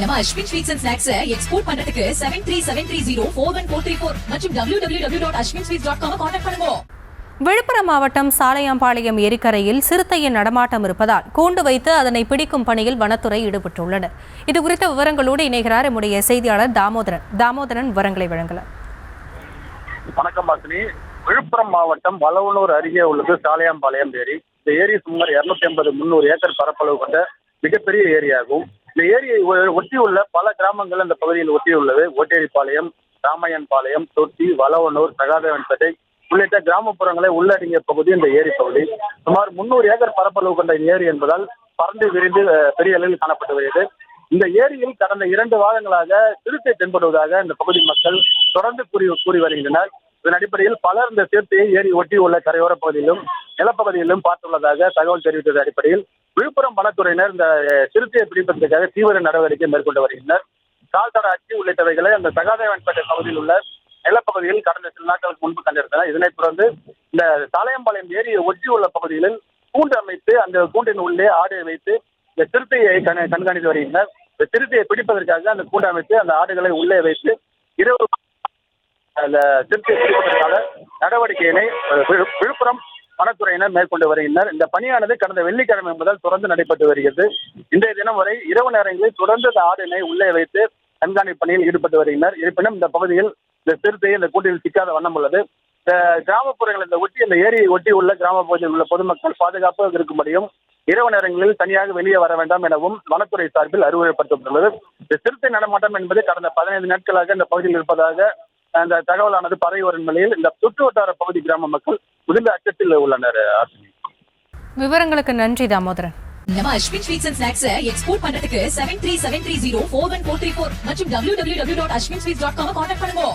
நம்ம Ashwin sweets and snacks export பண்றதுக்கு 7373041434 மற்றும் www.ashwinsweets.com கான்டாக்ட் பண்ணுங்க. விழுப்புரம் மாவட்டம் சாலையாம்பாளையம் ஏரிக்கரையில் சிறுத்தையின் நடமாட்டம் இருப்பதால் கூண்டு வைத்து அதனை பிடிக்கும் பணியில் வனத்துறை ஈடுபட்டுள்ளனர். இது குறித்த விவரங்களோடு இணைகிறார் நம்முடைய செய்தியாளர் தாமோதரன் விவரங்களை வழங்கலாம். வணக்கம் வாசினி. விழுப்புரம் மாவட்டம் வளவனூர் அருகே உள்ளது சாலையாம்பாளையம் ஏரி. இந்த ஏரி சுமார் 250-300 ஏக்கர் பரப்பளவு கொண்ட மிகப்பெரிய ஏரியாகும். இந்த ஏரியை ஒட்டியுள்ள பல கிராமங்கள் அந்த பகுதியில் ஒட்டியுள்ளது. ஓட்டேரிப்பாளையம், ராமையன்பாளையம், தொட்டி, வளவனூர், சகாதேவன்பேட்டை உள்ளிட்ட கிராமப்புறங்களை உள்ளடங்கிய பகுதி இந்த ஏரி பகுதி. சுமார் 300 ஏக்கர் பரப்பளவு கொண்ட ஏரி என்பதால் பறந்து விரிந்து பெரிய அளவில் காணப்பட்டு வருகிறது. இந்த ஏரியில் கடந்த 2 வாரங்களாக சிறுத்தை தென்படுவதாக இந்த பகுதி மக்கள் தொடர்ந்து கூறி வருகின்றனர். இதன் அடிப்படையில் பலர் இந்த சிறுத்தையை ஏரி ஒட்டியுள்ள கரையோர பகுதியிலும் நிலப்பகுதியிலும் பார்த்துள்ளதாக தகவல் தெரிவித்தது அடிப்படையில் விழுப்புரம் வனத்துறையினர் இந்த சிறுத்தையை பிடிப்பதற்காக தீவிர நடவடிக்கை மேற்கொண்டு வருகின்றனர். கால்தட அச்சு உள்ளிட்டவைகளை அந்த சகாதேவன்பேட்டை பகுதியில் உள்ள நிலப்பகுதியில் கடந்த சில நாட்களுக்கு முன்பு கண்டிருந்தனர். இதனைத் தொடர்ந்து இந்த சாலையம்பாளையம் ஏரியை ஒட்டியுள்ள பகுதிகளில் கூண்டு அமைத்து அந்த கூண்டின் உள்ளே ஆடை வைத்து இந்த சிறுத்தையை கண்காணித்து வருகின்றனர். இந்த சிறுத்தையை பிடிப்பதற்காக அந்த கூண்டு அமைத்து அந்த ஆடுகளை உள்ளே வைத்து இரவு அந்த சிறுத்தையை பிடிப்பதற்கான நடவடிக்கையினை விழுப்புரம் வனத்துறையினர் மேற்கொண்டு வருகின்றனர். இந்த பணியானது கடந்த வெள்ளிக்கிழமை முதல் தொடர்ந்து நடைபெற்று வருகிறது. இன்றைய தினம் வரை இரவு நேரங்களில் தொடர்ந்து அந்த ஆடினை உள்ளே வைத்து கண்காணிப்பு பணியில் ஈடுபட்டு வருகின்றனர். இருப்பினும் இந்த பகுதியில் இந்த சிறுத்தை இந்த கூட்டில் சிக்காத வண்ணம் உள்ளது. கிராமப்புறங்கள் இந்த ஏரியை ஒட்டி உள்ள கிராம பகுதியில் உள்ள பொதுமக்கள் பாதுகாப்பாக இருக்கும்படியும் இரவு நேரங்களில் தனியாக வெளியே வர வேண்டாம் எனவும் வனத்துறை சார்பில் அறிவுறுத்தப்பட்டுள்ளது. இந்த சிறுத்தை நடமாட்டம் என்பது கடந்த 15 நாட்களாக இந்த பகுதியில் இருப்பதாக அந்த தகவலானது பரவி வரும் நிலையில் இந்த சுற்று வட்டார பகுதி கிராம மக்கள் மிகுந்த அச்சத்தில் உள்ளனர். விவரங்களுக்கு நன்றி தாமோதரன். நம்ம Ashwin sweets and snacks export பண்றதுக்கு 7373041434 மற்றும் www.ashwinsweets.com கான்டாக்ட் பண்ணுங்க.